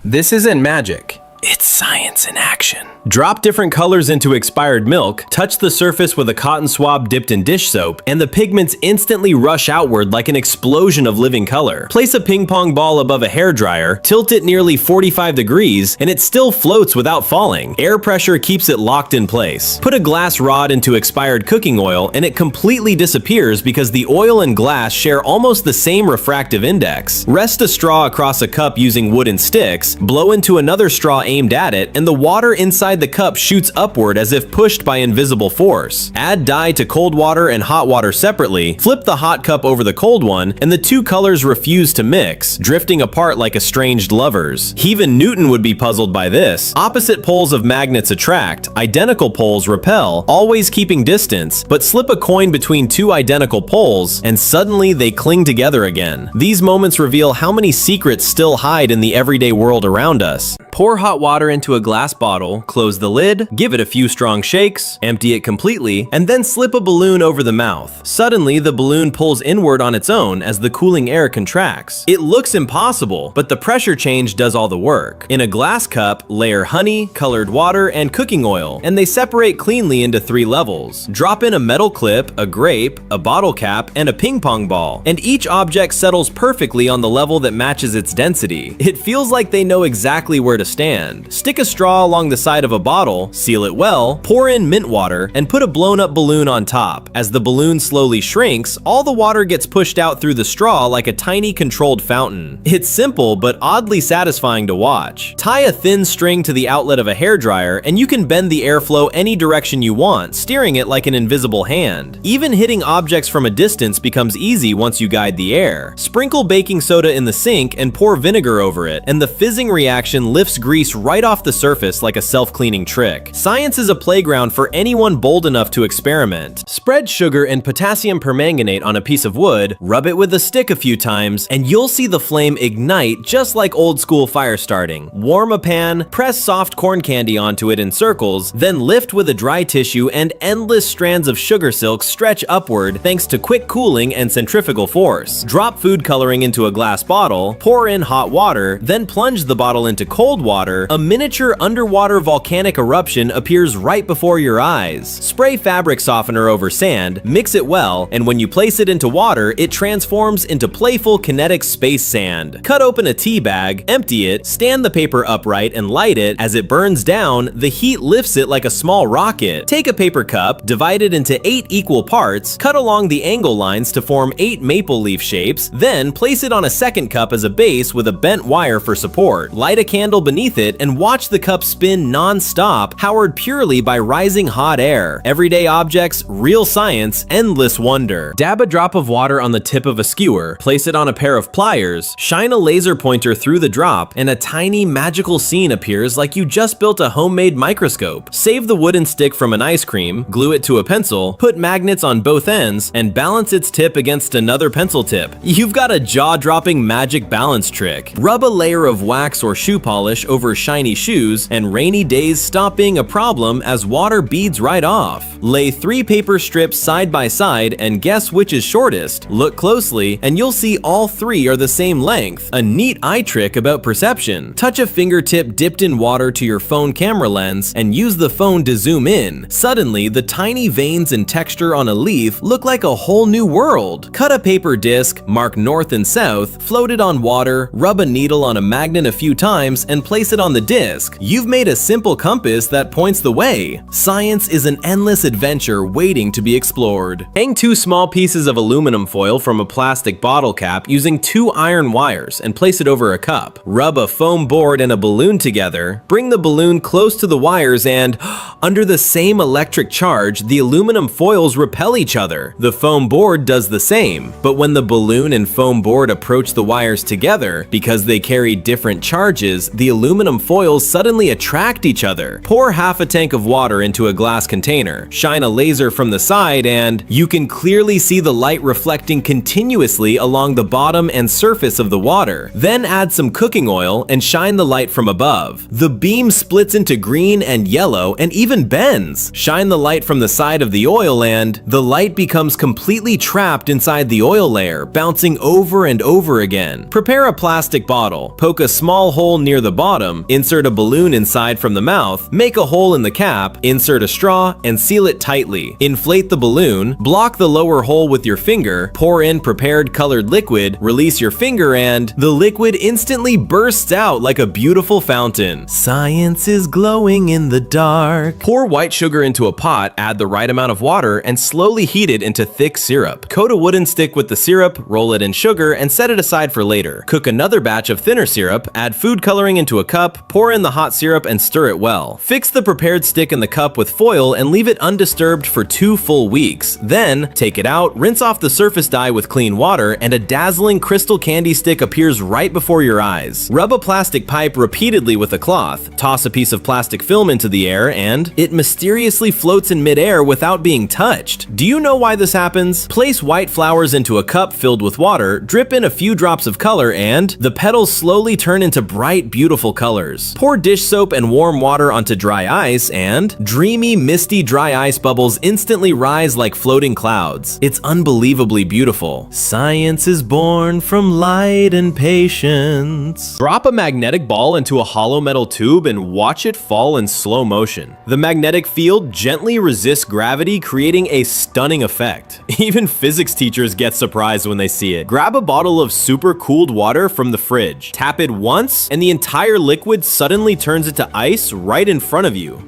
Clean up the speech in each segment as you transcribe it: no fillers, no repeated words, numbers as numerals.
This isn't magic. It's science in action. Drop different colors into expired milk, touch the surface with a cotton swab dipped in dish soap, and the pigments instantly rush outward like an explosion of living color. Place a ping pong ball above a hairdryer, tilt it nearly 45 degrees, and it still floats without falling. Air pressure keeps it locked in place. Put a glass rod into expired cooking oil, and it completely disappears because the oil and glass share almost the same refractive index. Rest a straw across a cup using wooden sticks, blow into another straw aimed at it, and the water inside the cup shoots upward as if pushed by invisible force. Add dye to cold water and hot water separately, flip the hot cup over the cold one, and the two colors refuse to mix, drifting apart like estranged lovers. Even Newton would be puzzled by this. Opposite poles of magnets attract, identical poles repel, always keeping distance, but slip a coin between two identical poles, and suddenly they cling together again. These moments reveal how many secrets still hide in the everyday world around us. Pour hot water into a glass bottle, close the lid, give it a few strong shakes, empty it completely, and then slip a balloon over the mouth. Suddenly, the balloon pulls inward on its own as the cooling air contracts. It looks impossible, but the pressure change does all the work. In a glass cup, layer honey, colored water, and cooking oil, and they separate cleanly into 3 levels. Drop in a metal clip, a grape, a bottle cap, and a ping pong ball, and each object settles perfectly on the level that matches its density. It feels like they know exactly where to stand. Stick a straw along the side of a bottle, seal it well, pour in mint water, and put a blown up balloon on top. As the balloon slowly shrinks, all the water gets pushed out through the straw like a tiny controlled fountain. It's simple but oddly satisfying to watch. Tie a thin string to the outlet of a hairdryer and you can bend the airflow any direction you want, steering it like an invisible hand. Even hitting objects from a distance becomes easy once you guide the air. Sprinkle baking soda in the sink and pour vinegar over it, and the fizzing reaction lifts grease right off the surface like a self-cleaning trick. Science is a playground for anyone bold enough to experiment. Spread sugar and potassium permanganate on a piece of wood, rub it with a stick a few times, and you'll see the flame ignite just like old school fire starting. Warm a pan, press soft corn candy onto it in circles, then lift with a dry tissue and endless strands of sugar silk stretch upward thanks to quick cooling and centrifugal force. Drop food coloring into a glass bottle, pour in hot water, then plunge the bottle into cold water. A miniature underwater volcanic eruption appears right before your eyes. Spray fabric softener over sand, mix it well, and when you place it into water, it transforms into playful kinetic space sand. Cut open a tea bag, empty it, stand the paper upright and light it. As it burns down, the heat lifts it like a small rocket. Take a paper cup, divide it into 8 equal parts, cut along the angle lines to form 8 maple leaf shapes, then place it on a second cup as a base with a bent wire for support. Light a candle beneath it and watch the cup spin non-stop, powered purely by rising hot air. Everyday objects, real science, endless wonder. Dab a drop of water on the tip of a skewer, place it on a pair of pliers, shine a laser pointer through the drop, and a tiny magical scene appears like you just built a homemade microscope. Save the wooden stick from an ice cream, glue it to a pencil, put magnets on both ends, and balance its tip against another pencil tip. You've got a jaw-dropping magic balance trick. Rub a layer of wax or shoe polish over shiny shoes, and rainy days stop being a problem as water beads right off. Lay 3 paper strips side by side and guess which is shortest. Look closely and you'll see all 3 are the same length. A neat eye trick about perception. Touch a fingertip dipped in water to your phone camera lens and use the phone to zoom in. Suddenly, the tiny veins and texture on a leaf look like a whole new world. Cut a paper disc, mark north and south, float it on water, rub a needle on a magnet a few times, and place it on the disc. You've made a simple compass that points the way. Science is an endless adventure waiting to be explored. Hang 2 small pieces of aluminum foil from a plastic bottle cap using 2 iron wires and place it over a cup. Rub a foam board and a balloon together, bring the balloon close to the wires and, under the same electric charge, the aluminum foils repel each other. The foam board does the same, but when the balloon and foam board approach the wires together, because they carry different charges, the aluminum foils oils suddenly attract each other. Pour half a tank of water into a glass container, shine a laser from the side, and you can clearly see the light reflecting continuously along the bottom and surface of the water. Then add some cooking oil and shine the light from above. The beam splits into green and yellow and even bends. Shine the light from the side of the oil and the light becomes completely trapped inside the oil layer, bouncing over and over again. Prepare a plastic bottle. Poke a small hole near the bottom, insert a balloon inside from the mouth, make a hole in the cap, insert a straw, and seal it tightly. Inflate the balloon, block the lower hole with your finger, pour in prepared colored liquid, release your finger, and the liquid instantly bursts out like a beautiful fountain. Science is glowing in the dark. Pour white sugar into a pot, add the right amount of water, and slowly heat it into thick syrup. Coat a wooden stick with the syrup, roll it in sugar, and set it aside for later. Cook another batch of thinner syrup, add food coloring into a cup, pour in the hot syrup, and stir it well. Fix the prepared stick in the cup with foil and leave it undisturbed for 2 full weeks. Then, take it out, rinse off the surface dye with clean water, and a dazzling crystal candy stick appears right before your eyes. Rub a plastic pipe repeatedly with a cloth, toss a piece of plastic film into the air, and it mysteriously floats in midair without being touched. Do you know why this happens? Place white flowers into a cup filled with water, drip in a few drops of color, and the petals slowly turn into bright, beautiful colors. Pour dish soap and warm water onto dry ice, and dreamy, misty dry ice bubbles instantly rise like floating clouds. It's unbelievably beautiful. Science is born from light and patience. Drop a magnetic ball into a hollow metal tube and watch it fall in slow motion. The magnetic field gently resists gravity, creating a stunning effect. Even physics teachers get surprised when they see it. Grab a bottle of super cooled water from the fridge. Tap it once, and the entire liquid suddenly turns into ice right in front of you.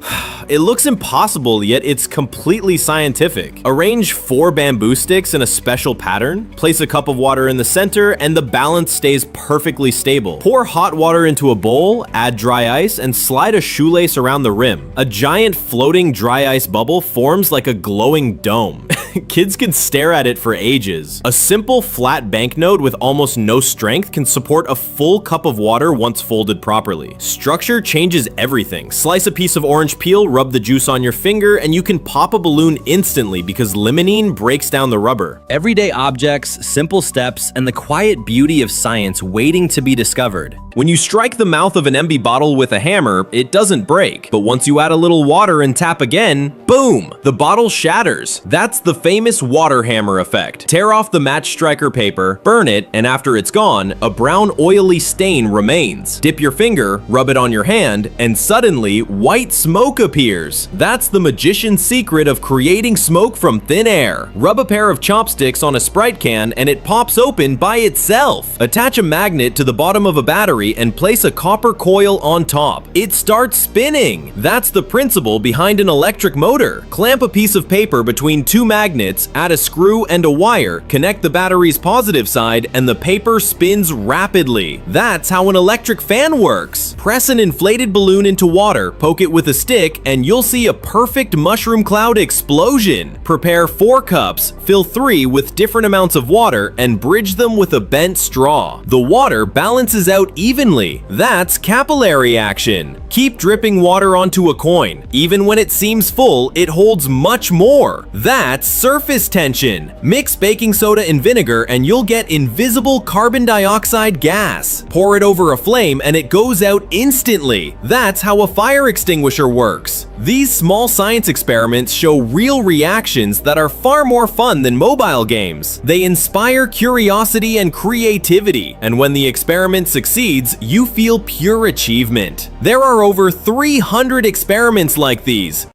It looks impossible, yet it's completely scientific. Arrange 4 bamboo sticks in a special pattern. Place a cup of water in the center, and the balance stays perfectly stable. Pour hot water into a bowl, add dry ice, and slide a shoelace around the rim. A giant floating dry ice bubble forms like a glowing dome. Kids can stare at it for ages. A simple flat banknote with almost no strength can support a full cup of water once folded properly. Structure changes everything. Slice a piece of orange peel, rub the juice on your finger, and you can pop a balloon instantly because limonene breaks down the rubber. Everyday objects, simple steps, and the quiet beauty of science waiting to be discovered. When you strike the mouth of an empty bottle with a hammer, it doesn't break. But once you add a little water and tap again, boom! The bottle shatters. That's the famous water hammer effect. Tear off the match striker paper, burn it, and after it's gone, a brown oily stain remains. Dip your finger, rub it on your hand, and suddenly, white smoke appears. That's the magician's secret of creating smoke from thin air. Rub a pair of chopsticks on a Sprite can and it pops open by itself. Attach a magnet to the bottom of a battery and place a copper coil on top. It starts spinning. That's the principle behind an electric motor. Clamp a piece of paper between 2 magnets, add a screw and a wire, connect the battery's positive side, and the paper spins rapidly. That's how an electric fan works. Press an inflated balloon into water, poke it with a stick, and you'll see a perfect mushroom cloud explosion. Prepare 4 cups, fill 3 with different amounts of water, and bridge them with a bent straw. The water balances out evenly. That's capillary action. Keep dripping water onto a coin. Even when it seems full, it holds much more. That's surface tension. Mix baking soda and vinegar and you'll get invisible carbon dioxide gas. Pour it over a flame and it goes out instantly. That's how a fire extinguisher works. These small science experiments show real reactions that are far more fun than mobile games. They inspire curiosity and creativity, and when the experiment succeeds, you feel pure achievement. There are over 300 experiments like these.